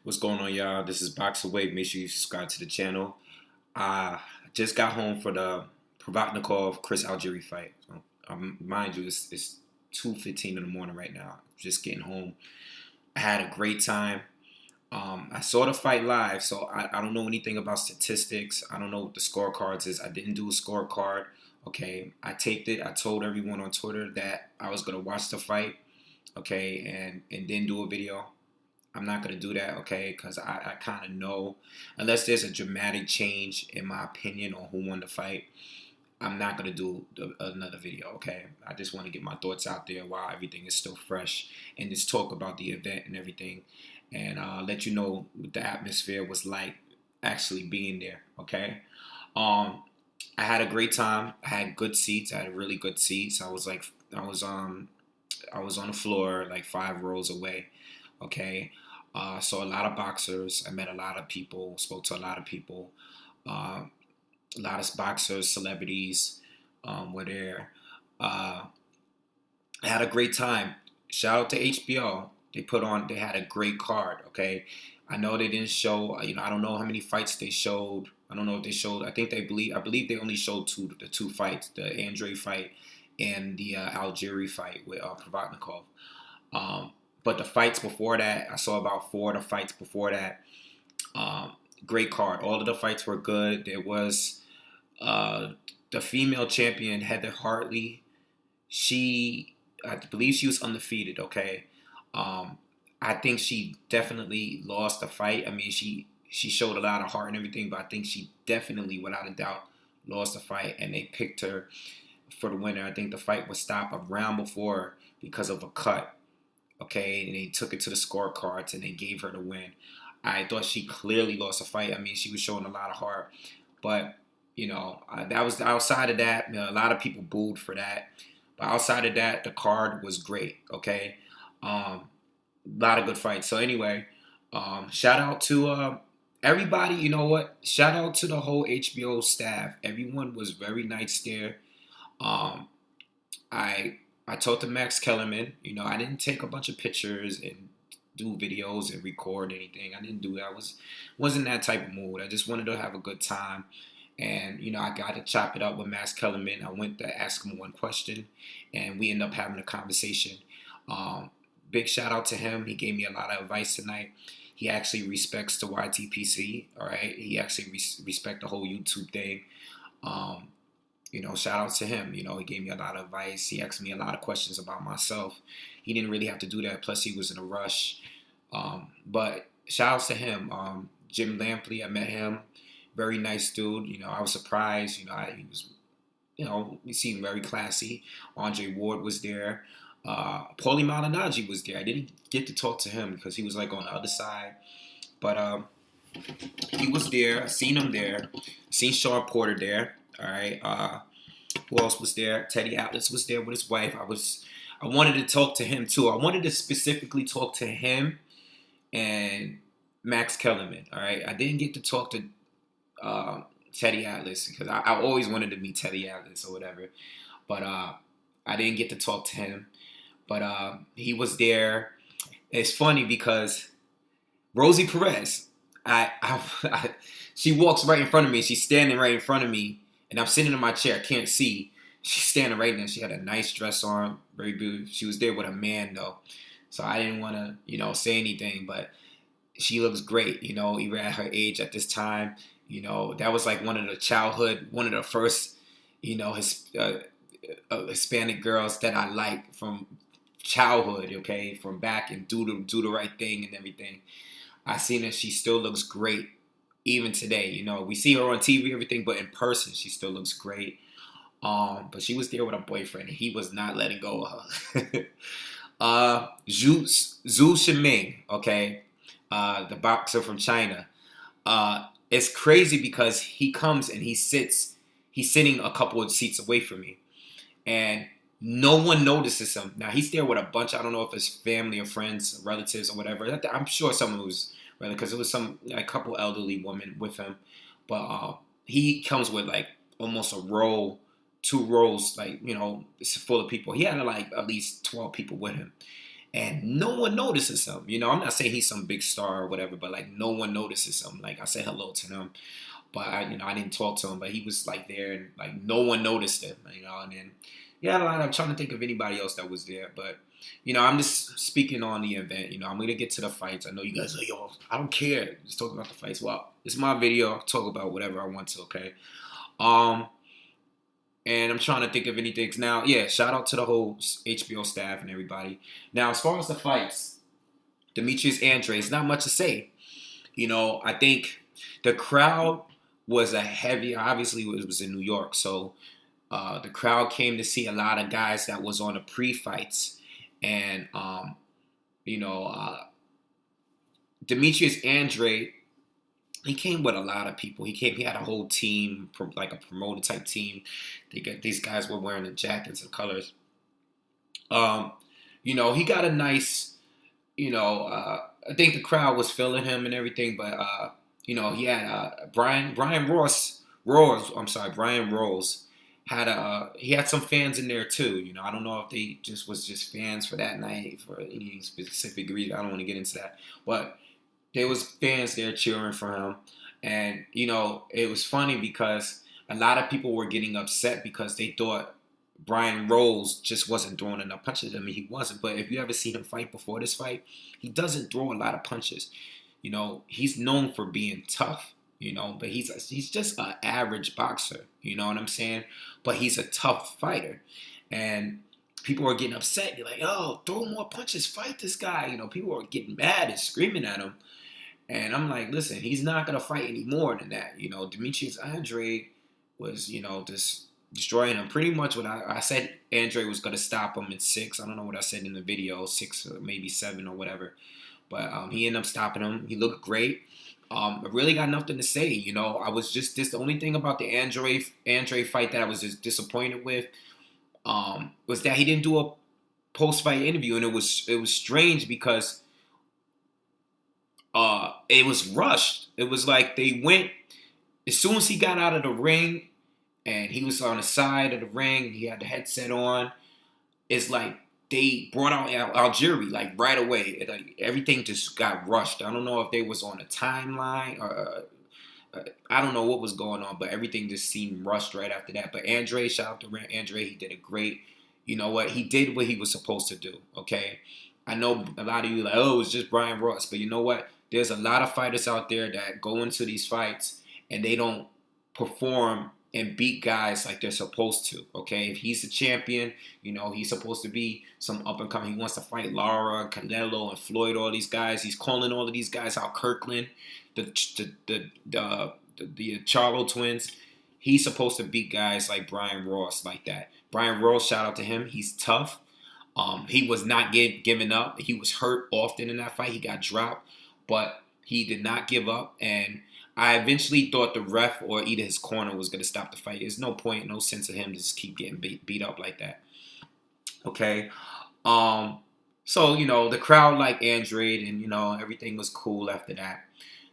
What's going on, y'all? This is BoxingWave. Make sure you subscribe to the channel. I just got home for the Provodnikov Chris Algieri fight. So, mind you, it's 2:15 in the morning right now. Just getting home. I had a great time. I saw the fight live, so I don't know anything about statistics. I don't know what the scorecards is. I didn't do a scorecard. Okay, I taped it. I told everyone on Twitter that I was gonna watch the fight. Okay, and then do a video. I'm not going to do that, okay, because I kind of know, unless there's a dramatic change in my opinion on who won the fight, I'm not going to do another video, okay? I just want to get my thoughts out there while everything is still fresh and just talk about the event and everything and let you know what the atmosphere was like actually being there, okay? I had a great time. I had good seats. I had really good seats. I was on the floor like 5 rows away, okay? Saw a lot of boxers. I met a lot of people, spoke to a lot of people. A lot of boxers, celebrities were there. I had a great time. Shout out to HBO. They had a great card, okay? I know they didn't show, I don't know how many fights they showed. I don't know if they showed, I believe they only showed the two fights, the Andre fight and the Algieri fight with Provodnikov. But the fights before that, I saw about 4 of the fights before that. Great card. All of the fights were good. There was the female champion, Heather Hartley. I believe she was undefeated, okay? I think she definitely lost the fight. I mean, she showed a lot of heart and everything, but I think she definitely, without a doubt, lost the fight, and they picked her for the winner. I think the fight was stopped a round before because of a cut. Okay, and they took it to the scorecards and they gave her the win. I thought she clearly lost the fight. I mean, she was showing a lot of heart, but that was outside of that. A lot of people booed for that, but outside of that, the card was great. Okay, a lot of good fights. So anyway, shout out to everybody. You know what? Shout out to the whole HBO staff. Everyone was very nice there. I talked to Max Kellerman. I didn't take a bunch of pictures and do videos and record anything. I didn't do that. Wasn't that type of mood. I just wanted to have a good time. And, I got to chop it up with Max Kellerman. I went to ask him one question, and we ended up having a conversation. Big shout out to him. He gave me a lot of advice tonight. He actually respects the YTPC, all right? He actually respects the whole YouTube thing. Shout out to him. He gave me a lot of advice. He asked me a lot of questions about myself. He didn't really have to do that. Plus, he was in a rush. But shout out to him. Jim Lampley, I met him. Very nice dude. I was surprised. He was, he seemed very classy. Andre Ward was there. Paulie Malignaggi was there. I didn't get to talk to him because he was like on the other side. But he was there. I seen him there. Seen Sean Porter there. All right. Who else was there? Teddy Atlas was there with his wife. I wanted to talk to him too. I wanted to specifically talk to him and Max Kellerman. All right. I didn't get to talk to Teddy Atlas because I always wanted to meet Teddy Atlas or whatever. But I didn't get to talk to him. But he was there. It's funny because Rosie Perez, she walks right in front of me. She's standing right in front of me. And I'm sitting in my chair. I can't see. She's standing right there. She had a nice dress on. Very beautiful. She was there with a man, though. So I didn't want to, say anything. But she looks great, even at her age at this time. That was like one of the first, Hispanic girls that I liked from childhood, okay? From back and do the right thing and everything. I seen that she still looks great. Even today, we see her on TV, everything, but in person, she still looks great. But she was there with a boyfriend, and he was not letting go of her. Zhu Shiming, okay, the boxer from China. It's crazy because he comes and he's sitting a couple of seats away from me, and no one notices him. Now, he's there with a bunch, I don't know if it's family or friends, relatives or whatever. I'm sure someone was, because it was a couple elderly women with him. But he comes with like almost a row, 2 rows, it's full of people. He had like at least 12 people with him. and no one notices him. You know, I'm not saying he's some big star or whatever, but like no one notices him. Like I said hello to him, but I didn't talk to him, but he was like there, and like no one noticed him. You know, and then yeah, I'm trying to think of anybody else that was there, but you know, I'm just speaking on the event. You know, I'm gonna get to the fights. I know you guys are like, yo, I don't care. Just talk about the fights. Well, it's my video. I'll talk about whatever I want to. Okay. Um, and I'm trying to think of anything now. Yeah, shout out to the whole HBO staff and everybody. Now, as far as the fights, Demetrius Andrade, not much to say. You know, I think the crowd was a heavy. Obviously, it was in New York, so the crowd came to see a lot of guys that was on the pre-fights, and you know, Demetrius Andrade. He came with a lot of people. He had a whole team, like a promoter type team. These guys were wearing the jackets and colors. You know, he got a nice, you know, I think the crowd was feeling him and everything, but you know, he had Brian Rose he had some fans in there too. You know, I don't know if they was fans for that night for any specific reason. I don't want to get into that, but there was fans there cheering for him. And, you know, it was funny because a lot of people were getting upset because they thought Brian Rose just wasn't throwing enough punches. I mean, he wasn't. But if you ever seen him fight before this fight, he doesn't throw a lot of punches. You know, he's known for being tough, you know, but he's just an average boxer. You know what I'm saying? But he's a tough fighter. And people were getting upset. You're like, oh, throw more punches, fight this guy. You know, people were getting mad and screaming at him. And I'm like, listen, he's not going to fight any more than that. You know, Demetrius Andrade was, you know, just destroying him. Pretty much what I said Andrade was going to stop him in 6. I don't know what I said in the video, 6 or maybe 7 or whatever. But he ended up stopping him. He looked great. I really got nothing to say. You know, I was just the only thing about the Andrade fight that I was just disappointed with was that he didn't do a post-fight interview. And it was strange because it was rushed. It was like they went, as soon as he got out of the ring and he was on the side of the ring, he had the headset on, it's like they brought out Algieri like right away. Like everything just got rushed. I don't know if they was on a timeline or I don't know what was going on, but everything just seemed rushed right after that. But Andrade, shout out to Andrade, he did a great, you know what, he did what he was supposed to do, okay? I know a lot of you like, oh, it was just Brian Ross, but you know what? There's a lot of fighters out there that go into these fights and they don't perform and beat guys like they're supposed to, okay? If he's a champion, you know, he's supposed to be some up-and-coming. He wants to fight Lara, Canelo, and Floyd, all these guys. He's calling all of these guys out, Kirkland, the Charlo twins. He's supposed to beat guys like Brian Ross like that. Brian Ross, shout out to him. He's tough. He was not giving up. He was hurt often in that fight. He got dropped, but he did not give up. And I eventually thought the ref or either his corner was going to stop the fight. There's no point, no sense of him to just keep getting beat up like that. Okay. So, you know, the crowd liked Andrade and, you know, everything was cool after that.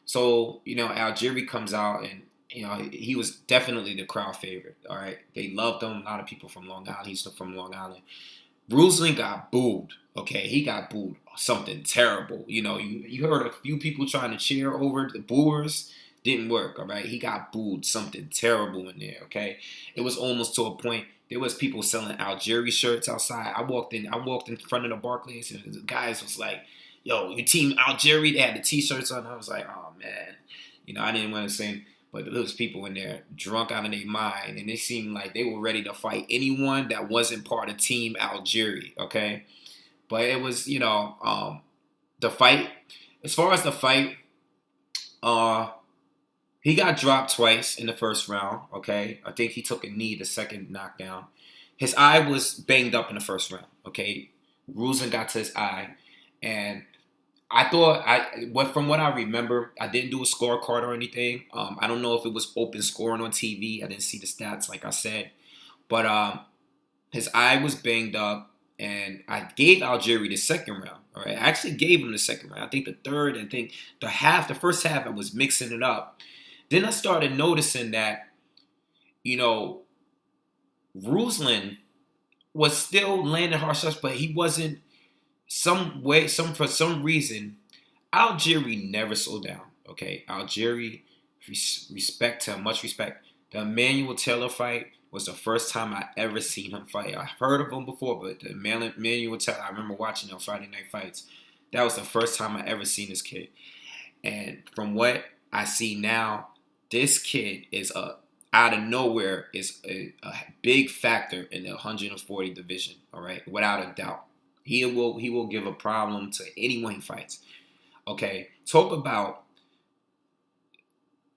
So, you know, Algieri comes out and, you know, he was definitely the crowd favorite. All right. They loved him. A lot of people from Long Island. He's from Long Island. Ruslan got booed. Okay, he got booed. Something terrible. You know, you heard a few people trying to cheer over the booers. Didn't work, all right? He got booed. Something terrible in there, okay? It was almost to a point, there was people selling Algieri shirts outside. I walked in front of the Barclays, and the guys was like, yo, your team Algieri, they had the T-shirts on. I was like, oh, man. You know, I didn't want to say, but there was people in there drunk out of their mind, and it seemed like they were ready to fight anyone that wasn't part of Team Algieri, okay? But it was, you know, the fight. As far as the fight, he got dropped twice in the first round, okay? I think he took a knee the second knockdown. His eye was banged up in the first round, okay? Ruslan got to his eye, and I thought, from what I remember, I didn't do a scorecard or anything. I don't know if it was open scoring on TV. I didn't see the stats, like I said. But his eye was banged up, and I gave Algieri the second round. All right, I actually gave him the second round. I think the third, I think the first half, I was mixing it up. Then I started noticing that, you know, Ruslan was still landing hard shots, but he wasn't For some reason, Algieri never slowed down. Okay, Algieri, respect to him, much respect. The Emmanuel Taylor fight was the first time I ever seen him fight. I've heard of him before, but the Emmanuel Taylor, I remember watching him Friday Night Fights. That was the first time I ever seen this kid. And from what I see now, this kid is out of nowhere is a big factor in the 140 division. All right, without a doubt, he will give a problem to anyone he fights. Okay, talk about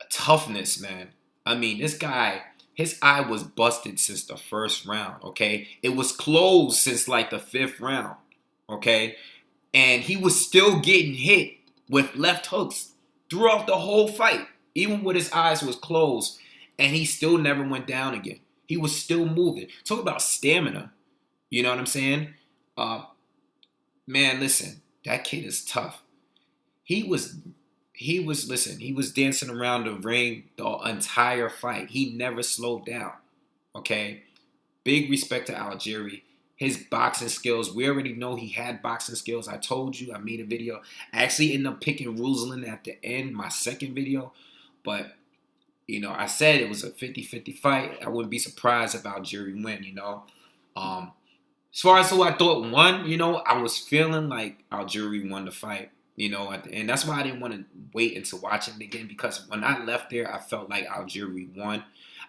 toughness, man. I mean, this guy, his eye was busted since the first round. Okay, it was closed since like the 5th round. Okay, and he was still getting hit with left hooks throughout the whole fight, even with his eyes was closed, and he still never went down again. He was still moving. Talk about stamina. You know what I'm saying? Man, listen, that kid is tough. He was listen, he was dancing around the ring the entire fight. He never slowed down. Okay? Big respect to Algieri. His boxing skills, we already know he had boxing skills. I told you, I made a video. I actually ended up picking Ruslan at the end, my second video. But, you know, I said it was a 50-50 fight. I wouldn't be surprised if Algieri win, you know. As far as who I thought won, you know, I was feeling like Algieri won the fight, you know. And that's why I didn't want to wait until watching it again, because when I left there, I felt like Algieri won.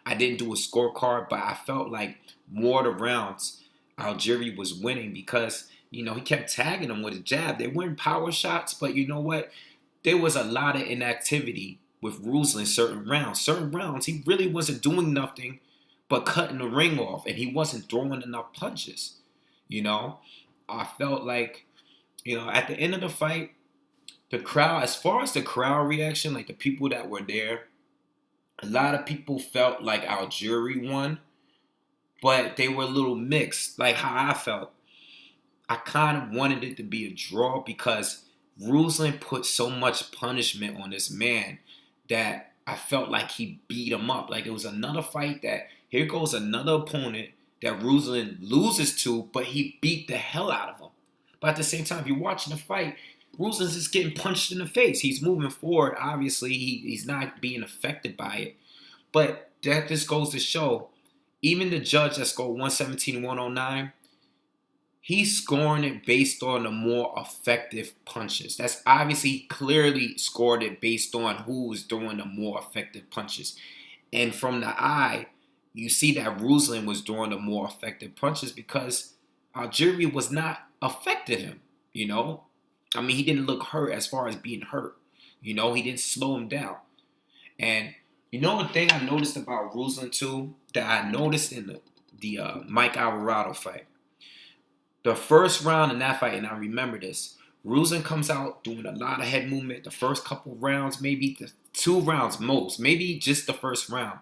I didn't do a scorecard, but I felt like more of the rounds, Algieri was winning because, you know, he kept tagging him with a jab. They weren't power shots, but you know what? There was a lot of inactivity with Ruslan certain rounds. Certain rounds, he really wasn't doing nothing but cutting the ring off, and he wasn't throwing enough punches, you know? I felt like, you know, at the end of the fight, the crowd, as far as the crowd reaction, like the people that were there, a lot of people felt like Algieri won, but they were a little mixed, like how I felt. I kind of wanted it to be a draw because Ruslan put so much punishment on this man that I felt like he beat him up. Like it was another fight that here goes another opponent that Ruslan loses to, but he beat the hell out of him. But at the same time, if you're watching the fight, Ruslan's just getting punched in the face. He's moving forward. Obviously, he's not being affected by it. But that just goes to show, even the judge that scored 117 109, he's scoring it based on the more effective punches. That's obviously clearly scored it based on who was throwing the more effective punches. And from the eye, you see that Ruslan was throwing the more effective punches because Algieri was not affecting him, you know? I mean, he didn't look hurt as far as being hurt. You know, he didn't slow him down. And you know the thing I noticed about Ruslan too, that I noticed in the Mike Alvarado fight? The first round in that fight, and I remember this, Ruslan comes out doing a lot of head movement. The first couple rounds, maybe the 2 rounds most, maybe just the first round.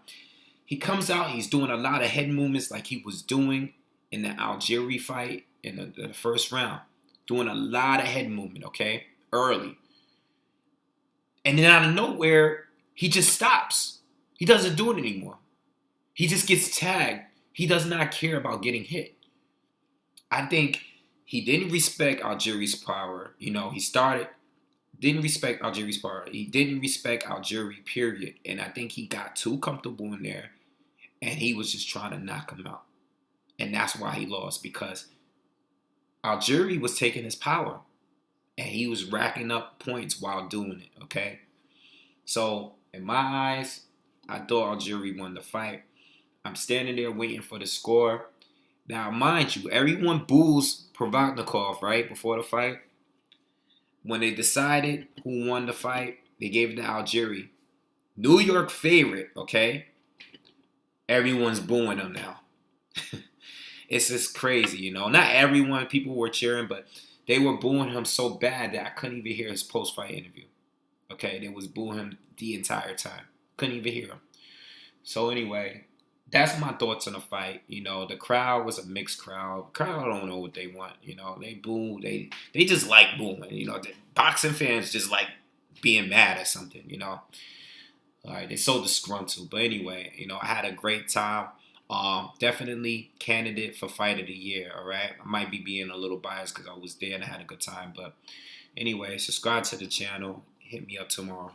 He comes out, he's doing a lot of head movements like he was doing in the Algieri fight in the first round. Doing a lot of head movement, okay? Early. And then out of nowhere, he just stops. He doesn't do it anymore. He just gets tagged. He does not care about getting hit. I think he didn't respect Algieri's power. You know, didn't respect Algieri's power. He didn't respect Algieri, period. And I think he got too comfortable in there, and he was just trying to knock him out. And that's why he lost, because Algieri was taking his power, and he was racking up points while doing it, okay? So, in my eyes, I thought Algieri won the fight. I'm standing there waiting for the score. Now, mind you, everyone boos Provodnikov, right, before the fight. When they decided who won the fight, they gave it to Algieri. New York favorite, okay? Everyone's booing him now. It's just crazy, you know. Not everyone, people were cheering, but they were booing him so bad that I couldn't even hear his post-fight interview. Okay, they was booing him the entire time. Couldn't even hear him. So anyway, that's my thoughts on the fight. You know, the crowd was a mixed crowd. The crowd don't know what they want. You know, they boo. They just like booing. You know, the boxing fans just like being mad at something. You know, all right, they're so disgruntled. But anyway, you know, I had a great time. Definitely candidate for fight of the year. All right, I might be being a little biased because I was there and I had a good time, but anyway, subscribe to the channel. Hit me up tomorrow.